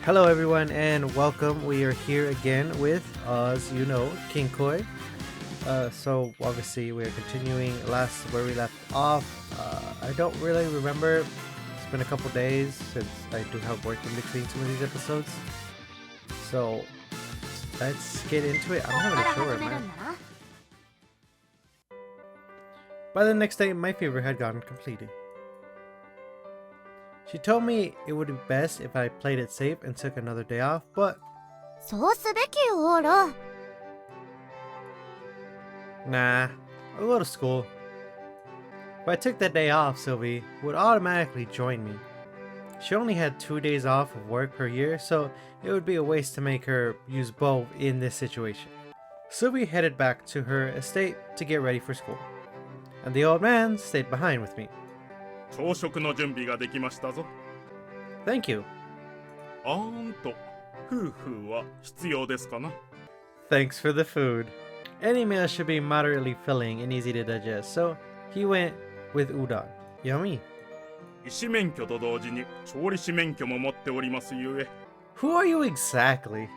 Hello everyone and welcome. We are here again with, as you know, Kinkoi. So obviously we are continuing last where we left off. I don't really remember. It's been a couple days since I do have work in between some of these episodes. So let's get into it. I'm not really sure, man. By the next day, my fever had gotten completed. She told me it would be best if I played it safe and took another day off, but... Nah, I'll go to school. If I took that day off, Sylvie would automatically join me. She only had 2 days off of work per year, so it would be a waste to make her use both in this situation. Sylvie headed back to her estate to get ready for school, and the old man stayed behind with me. 朝食の準備ができましたぞ。 Thank you. 夫婦は必要ですかな? Thanks for the food. Any meal should be moderately filling and easy to digest, so he went with udon. Yummy. 医師免許と同時に調理師免許も持っておりますゆえ。 Who are you exactly?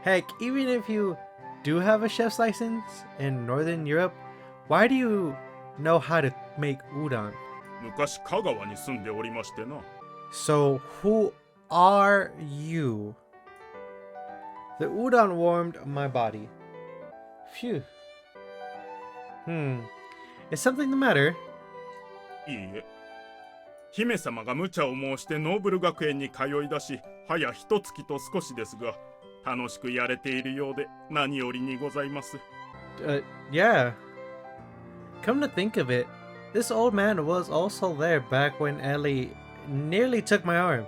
Heck, even if you do have a chef's license in Northern Europe, why do you know how to make udon? 昔香川に住んでおりましてな。 So, who are you? The udon warmed my body. Phew. Is something the matter? いいえ。姫様が無茶を申してノーブル学園に通い出し、早一月と少しですが、楽しくやれているようで何よりにございます。Yeah. Come to think of it, this old man was also there back when Ellie nearly took my arm.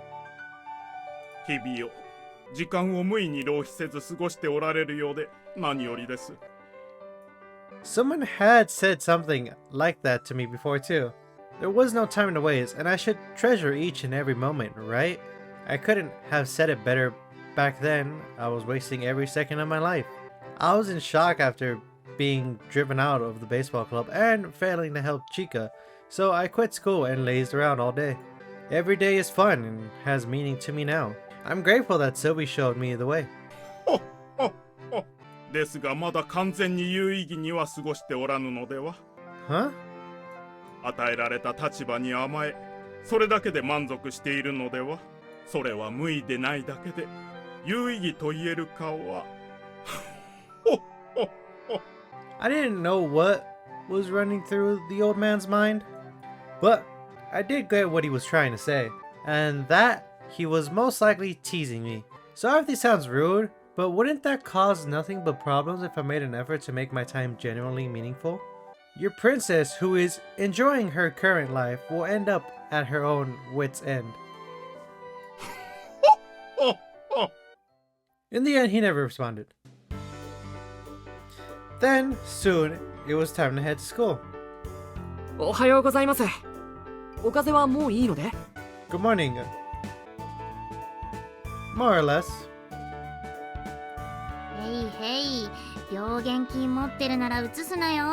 日々を時間を無意に浪費せず過ごしておられるようで何よりです。 Someone had said something like that to me before too. There was no time to waste, and I should treasure each and every moment, right? I couldn't have said it better back then. I was wasting every second of my life. I was in shock after being driven out of the baseball club and failing to help Chica, so I quit school and lazed around all day. Every day is fun and has meaning to me now. I'm grateful that Sylvie showed me the way. ですがまだ完全に有意義には過ごしておらぬのでは? Huh? 与えられた立場に甘え、それだけで満足しているのでは? それは無意でないだけで有意義と言えるかは。I didn't know what was running through the old man's mind, but I did get what he was trying to say, and that he was most likely teasing me. Sorry if this sounds rude, but wouldn't that cause nothing but problems if I made an effort to make my time genuinely meaningful? Your princess, who is enjoying her current life, will end up at her own wit's end. In the end, he never responded. Then, soon, it was time to head to school. おはようございます。お風邪はもういいので? Good morning. More or less. へいへい、病原菌持ってるなら移すなよ。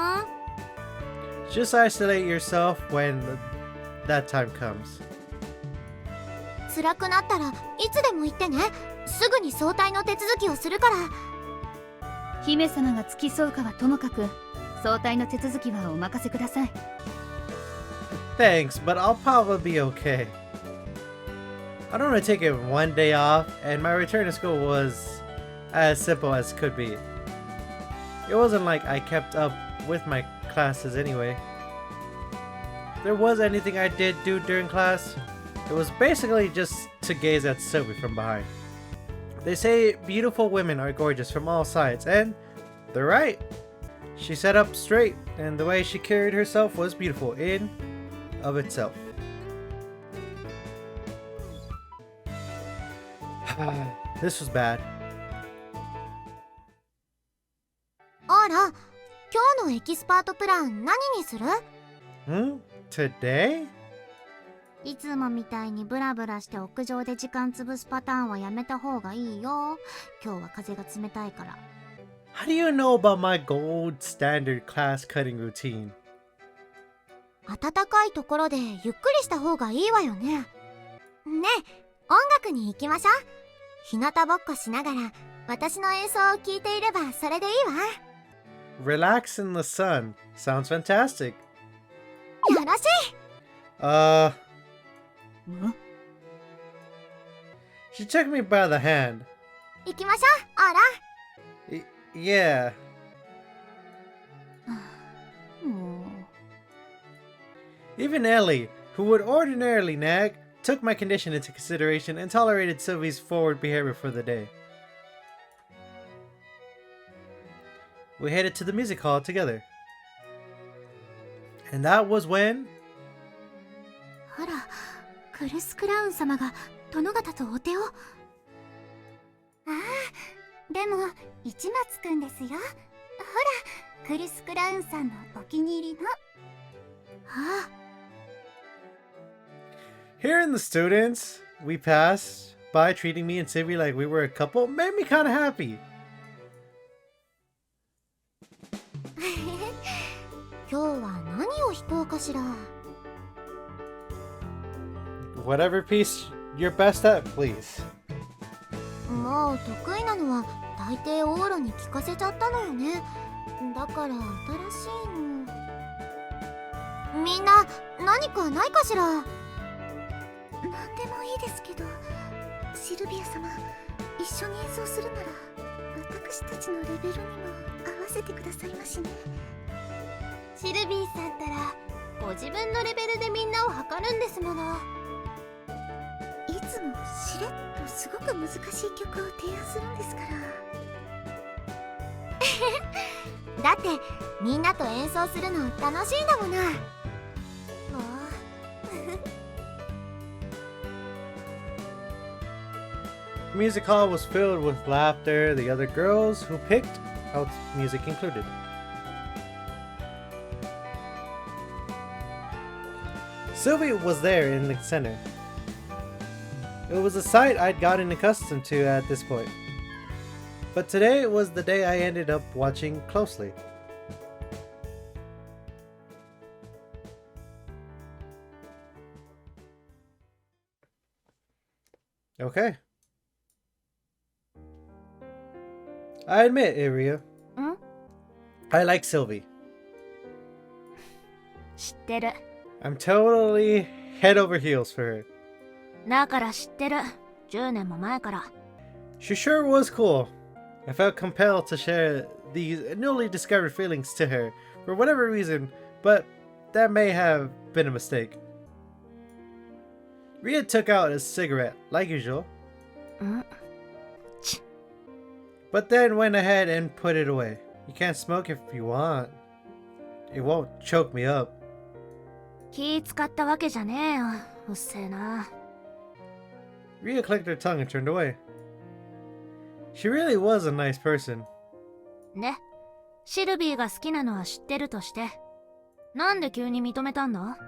Just isolate yourself when that time comes. 辛くなったらいつでも言ってね。すぐに早退の手続きをするから。姫様が付き添うかはともかく、早退の手続きはお任せください。 Thanks, but I'll probably be okay. I don't want to take it one day off, and my return to school was as simple as could be. It wasn't like I kept up with my classes anyway. If there was anything I did do during class, it was basically just to gaze at Sylvie from behind. They say beautiful women are gorgeous from all sides, and they're right. She sat up straight, and the way she carried herself was beautiful in of itself. This was bad. あら、今日のエキスパートプラン何にする? Today? いつもみたいにブラブラして屋上で時間潰すパターンはやめた方がいいよ。今日は風が冷たいから。How do you know about my gold standard class cutting routine? 暖かいところでゆっくりした方がいいわよね。ねえ、音楽に行きましょう。日向ぼっこしながら私の演奏を聴いていればそれでいいわ。 Relax in the sun. Sounds fantastic. よろしい。 She took me by the hand. 行きましょう。オラ Yeah. も Even Ellie, who would ordinarily nag, took my condition into consideration and tolerated Sylvie's forward behavior for the day. We headed to the music hall together. And that was when... あら、クルスクラウン様が殿方とお手を。ああ、でも市松くんですよ。ほら、クルスクラウンさんのお気に入りの。ああ。 Hearing the students we passed by treating me and Sylvie like we were a couple made me kind of happy. 今日は何を弾こうかしら。 Whatever piece you're best at, please. もう得意なのは大抵オーラに聞かせちゃったのよね。だから新しいの。みんな何かないかしら。何でもいいですけど、シルビア様、一緒に演奏するなら私たちのレベルにも合わせてくださいましね。シルビーさんったらご自分のレベルでみんなを測るんですもの。いつもしれっとすごく難しい曲を提案するんですから。だってみんなと演奏するの楽しいんだもの。The music hall was filled with laughter, the other girls who picked out music included. Sylvie was there in the center. It was a sight I'd gotten accustomed to at this point. But today was the day I ended up watching closely. Okay. I admit, Iria. I like Sylvie. 知ってる。 I'm totally head over heels for her. だから知ってる。10年も前から。 She sure was cool. I felt compelled to share these newly discovered feelings to her for whatever reason, but that may have been a mistake. Ria took out a cigarette, like usual, but then went ahead and put it away. You can't smoke if you want. It won't choke me up. 気使ったわけじゃねえよ。うっせえな。 Ria clicked her tongue and turned away. She really was a nice person. で、シルビーが好きなのは知ってるとして、なんで急に認めたんだ？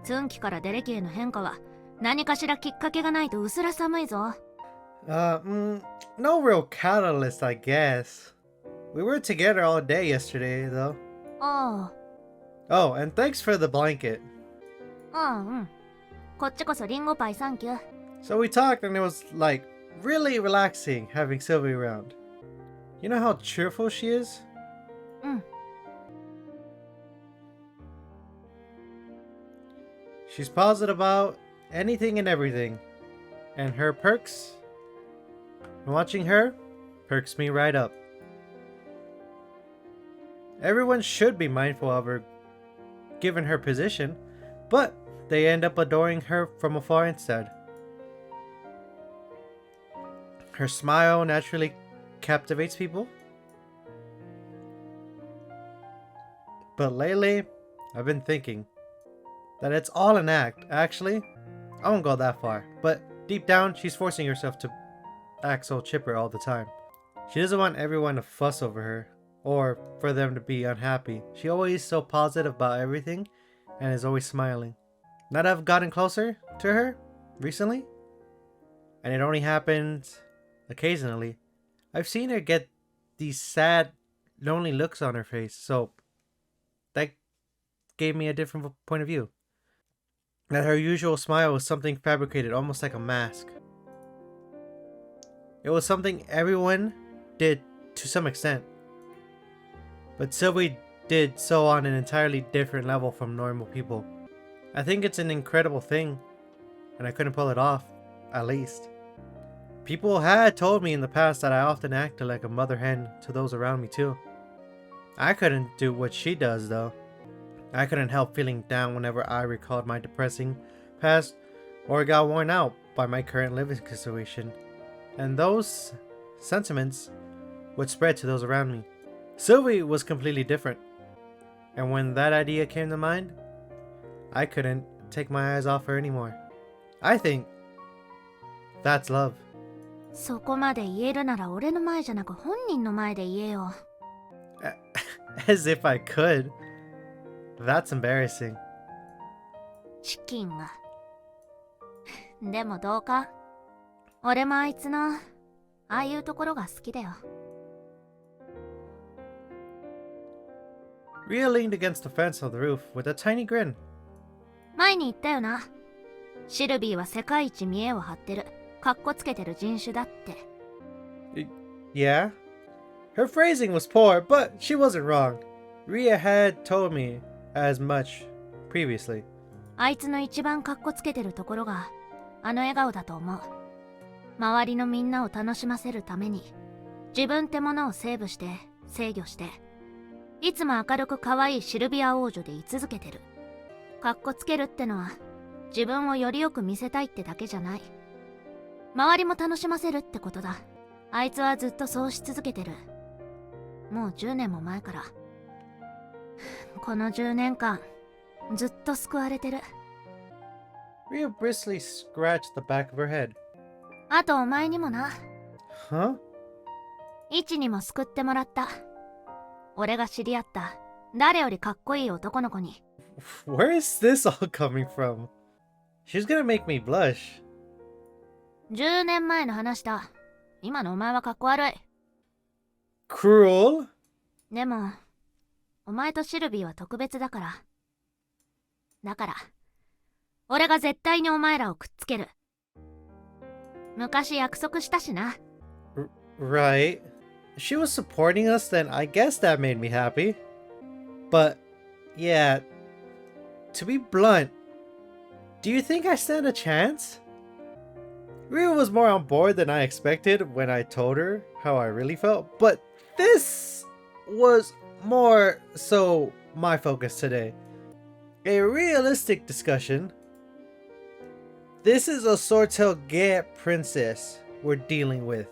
ツンキからデレキへの変化は何かしらきっかけがないとうすら寒いぞ。No real catalyst, I guess. We were together all day yesterday, though. あ Oh, and thanks for the blanket. あ、うん。こっちこそリンゴパイサンキュー。 So we talked, and it was like really relaxing having Sylvie around. You know how cheerful she is? うん。 She's positive about anything and everything. And her perks, watching her, perks me right up. Everyone should be mindful of her given her position, but they end up adoring her from afar instead. Her smile naturally captivates people. But lately, I've been thinking that it's all an act. Actually, I won't go that far, but deep down, she's forcing herself to act so chipper all the time. She doesn't want everyone to fuss over her, or for them to be unhappy. She's always so positive about everything, and is always smiling. Now that I've gotten closer to her recently, and it only happens occasionally, I've seen her get these sad, lonely looks on her face, so that gave me a different point of view. That her usual smile was something fabricated, almost like a mask. It was something everyone did to some extent. But Sylvie did so on an entirely different level from normal people. I think it's an incredible thing, and I couldn't pull it off, at least. People had told me in the past that I often acted like a mother hen to those around me too. I couldn't do what she does though. I couldn't help feeling down whenever I recalled my depressing past or got worn out by my current living situation. And those sentiments would spread to those around me. Sylvie was completely different. And when that idea came to mind, I couldn't take my eyes off her anymore. I think that's love. そこまで言えるなら俺の前じゃなく本人の前で言えよ。As if I could. That's embarrassing. チキンが。でもどうか。俺もあいつの、ああいうところが好きだよ。Rhea leaned against the fence of the roof with a tiny grin. 前に言ったよな。シルビーは世界一見栄を張ってる。かっこつけてる人種だって。Yeah? Her phrasing was poor, but she wasn't wrong. Rhea had told me as much previously. あいつの一番かっこつけてるところが、あの笑顔だと思う。周りのみんなを楽しませるために、自分ってものをセーブして、制御して、いつも明るく可愛いシルビア王女で居続けてる。かっこつけるってのは、自分をよりよく見せたいってだけじゃない。周りも楽しませるってことだ。あいつはずっとそうし続けてる。もう10年も前から。この10年間、ずっと救われてる。Rhea briskly scratched the back of her head. あとお前にもな。Huh? イチにも救ってもらった。俺が知り合った誰よりかっこいい男の子に。Where is this all coming from? She's gonna make me blush. 10年前の話だ。今のお前はかっこ悪い。Cruel? でも、お前とシルビーは特別だから。だから、俺が絶対にお前らをくっつける。昔約束したしな。Right. She was supporting us, then I guess that made me happy. But, yeah, to be blunt, do you think I stand a chance? Rhea was more on board than I expected when I told her how I really felt, but this was more so my focus today. A realistic discussion. This is a Swordtail Get princess we're dealing with.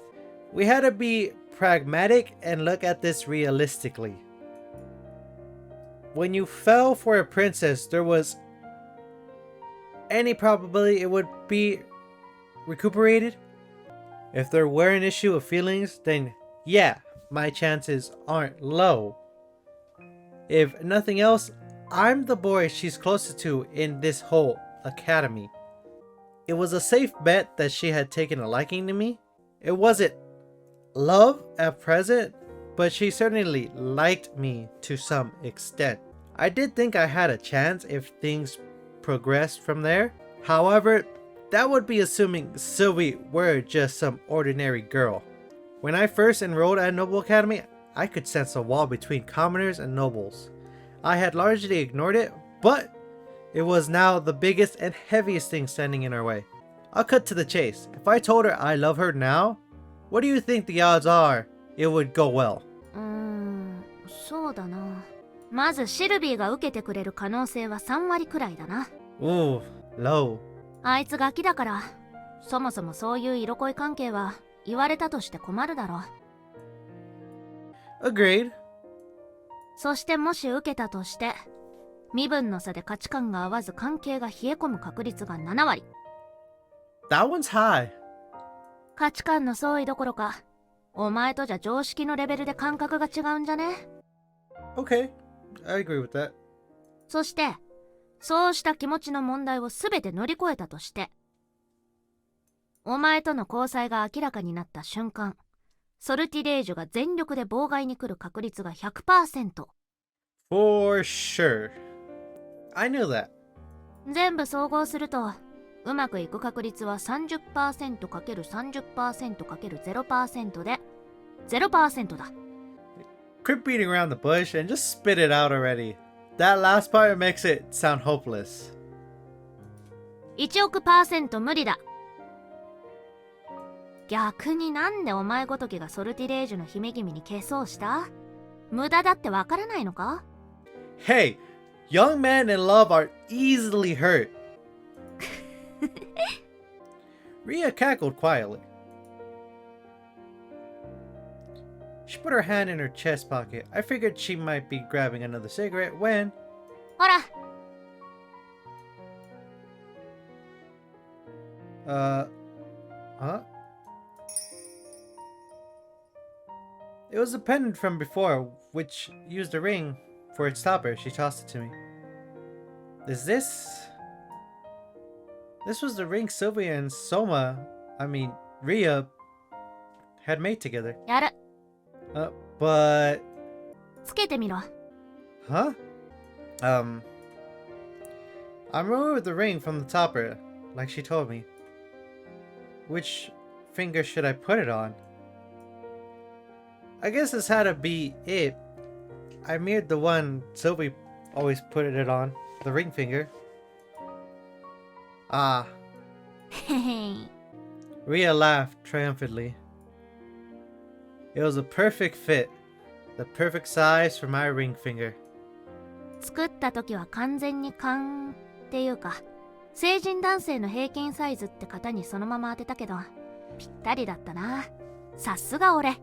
We had to be pragmatic and look at this realistically. When you fell for a princess, there was any probability it would be recuperated. If there were an issue of feelings, then yeah, my chances aren't low. If nothing else, I'm the boy she's closest to in this whole academy. It was a safe bet that she had taken a liking to me. It wasn't love at present, but she certainly liked me to some extent. I did think I had a chance if things progressed from there. However, that would be assuming Sylvie were just some ordinary girl. When I first enrolled at Noble Academy, I could sense a wall between commoners and nobles. I had largely ignored it, but it was now the biggest and heaviest thing standing in our way. I'll cut to the chase. If I told her I love her now, what do you think the odds are it would go well? そうだな。まずシルビーが受けてくれる可能性は3割くらいだな。Ooh, low. あいつガキだから、そもそもそういう色恋関係は言われたとして困るだろう。Agreed. そしてもし受けたとして、身分の差で価値観が合わず関係が冷え込む確率が7割。That one's high. 価値観の相違どころか、お前とじゃ常識のレベルで感覚が違うんじゃね？ Okay, I agree with that. そして、そうした気持ちの問題をすべて乗り越えたとして、お前との交際が明らかになった瞬間、ソルティレージュが全力で妨害に来る確率が 100%。For sure. I knew that. 全部総合すると、うまくいく確率は 30%×30%×0% で 0% だ。 Quit beating around the bush and just spit it out already. That last part makes it sound hopeless. 1億%無理だ。逆になんでお前ごときがソルティレージュの姫君に消そうした？無駄だってわからないのか？ Hey, young men in love are easily hurt. Ria cackled quietly. She put her hand in her chest pocket. I figured she might be grabbing another cigarette when... ほら。Huh? It was a pendant from before, which used a ring for its topper. She tossed it to me. Is this... This was the ring Sylvia and Ria had made together. やる。 But... つけてみろ。 Huh? I removed the ring from the topper, like she told me. Which finger should I put it on? I guess this had to be it. I mirrored the one Sylvie always put it on, the ring finger. Ah. へへん。 Ria laughed triumphantly. It was a perfect fit. The perfect size for my ring finger. 作った時は完全にっていうか、成人男性の平均サイズって型にそのまま当てたけど、ぴったりだったな。さすが俺。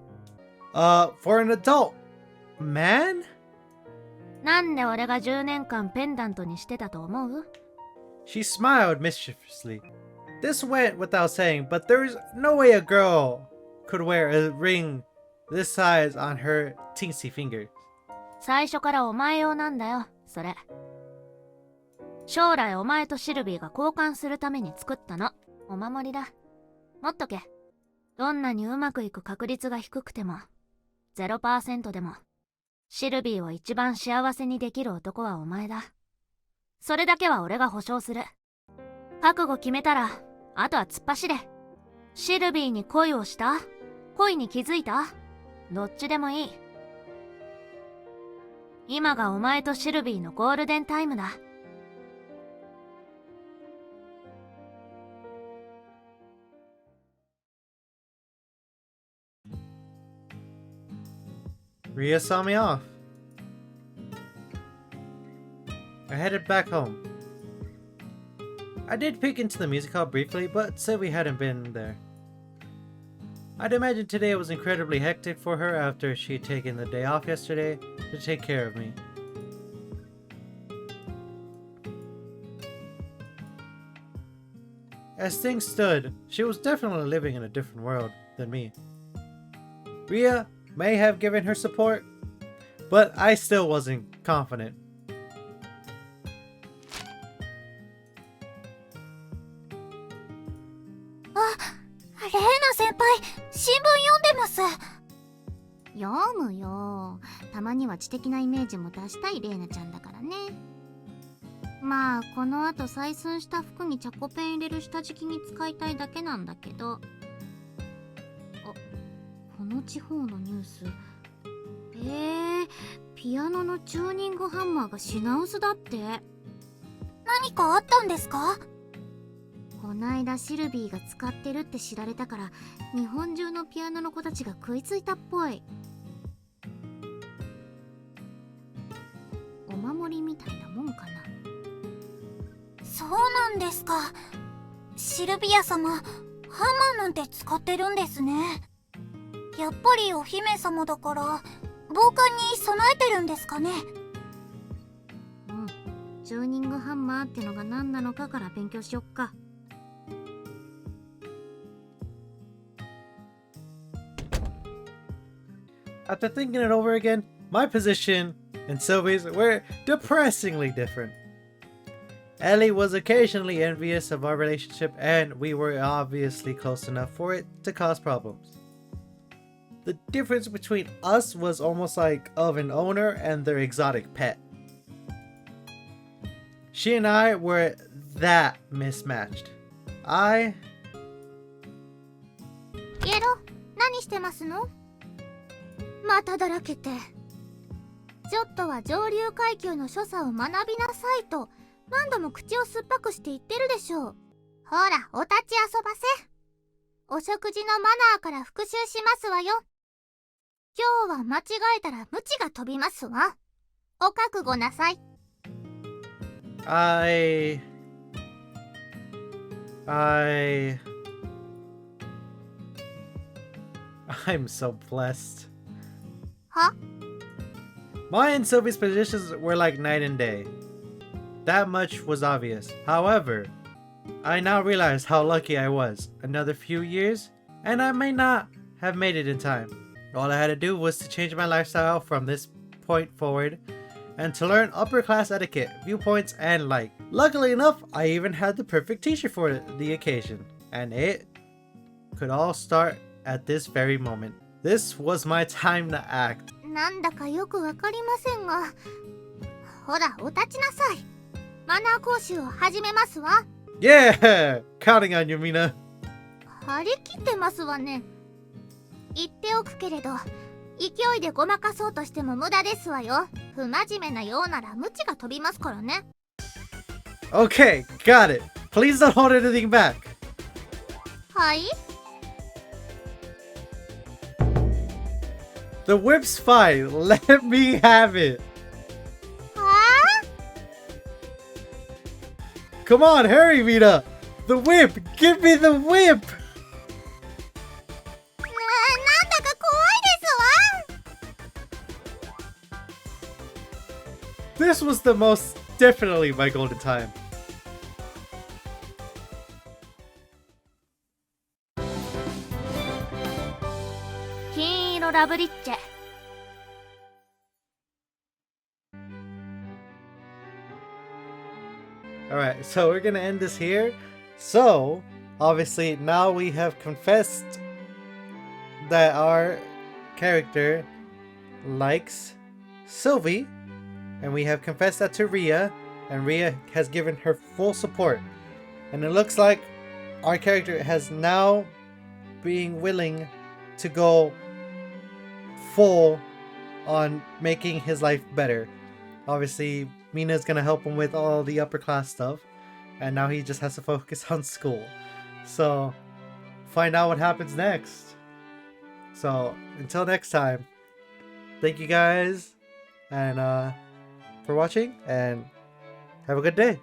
For an adult man? なんで俺が10年間ペンダントにしてたと思う？ She smiled mischievously. This went without saying, but there's no way a girl could wear a ring this size on her teensy finger. 最初からお前用なんだよ、それ。将来お前とシルビーが交換するために作ったの。お守りだ。持っとけ。どんなにうまくいく確率が低くても、0% でも、シルビーを一番幸せにできる男はお前だ。それだけは俺が保証する。覚悟決めたら、あとは突っ走れ。シルビーに恋をした？恋に気づいた？どっちでもいい。今がお前とシルビーのゴールデンタイムだ。Ria saw me off. I headed back home. I did peek into the music hall briefly, but Sylvie hadn't been there. I'd imagine today was incredibly hectic for her after she'd taken the day off yesterday to take care of me. As things stood, she was definitely living in a different world than me. Ria may have given her support, but I still wasn't confident. Reina-senpai, 新聞読んでます。読むよ。たまには知的なイメージも出したいレイナちゃんだからね。まあこの後採寸した服にチャコペン入れる下敷きに使いたいだけなんだけど。この地方のニュース。ピアノのチューニングハンマーが品薄だって。何かあったんですか？こないだシルビーが使ってるって知られたから、日本中のピアノの子たちが食いついたっぽい。お守りみたいなもんかな。そうなんですか。シルビア様、ハンマーなんて使ってるんですね。やっぱりお姫様だから防寒に備えてるんですかね。チューニングハンマーってのが何なのかから勉強しよっか。After thinking it over again, my position and Sylvie's were depressingly different. Ellie was occasionally envious of our relationship, and we were obviously close enough for it to cause problems. The difference between us was almost like of an owner and their exotic pet. She and I were that mismatched. I イエロ、何してますの？まただらけて。ちょっとは上流階級の所作を学びなさいと何度も口を酸っぱくして言ってるでしょう。ほら、お立ち遊ばせ。お食事のマナーから復習しますわよ。今日は間違えたら鞭が飛びますわ。お覚悟なさい。I'm so blessed. は？ Mine and Sylvie's positions were like night and day. That much was obvious. However, I now realize how lucky I was. Another few years, and I may not have made it in time. All I had to do was to change my lifestyle from this point forward, and to learn upper class etiquette, viewpoints, and like. Luckily enough, I even had the perfect teacher for the occasion, and it could all start at this very moment. This was my time to act. なんだかよくわかりませんが、ほら、お立ちなさい。マナー講習を始めますわ。Yeah! Counting on you, Mina. 張り切ってますわね。言っておくけれど、勢いでごまかそうとしても無駄ですわよ。不真面目なようなら鞭が飛びますからね。Okay, got it. Please don't hold anything back. はい？ The whip's fine. Let me have it. はあ？ Come on, hurry, Mina. The whip. Give me the whip. なんだか怖いですわ。 This was the most definitely my golden time. 金色ラブリッチェ。 Alright, so we're gonna end this here. So, obviously, now we have confessed that our character likes Sylvie, and we have confessed that to Ria, and Ria has given her full support. And it looks like our character has now being willing to go full on making his life better. Obviously, Mina's gonna help him with all the upper class stuff, and now he just has to focus on school. So, find out what happens next. So, until next time, thank you guys and for watching, and have a good day.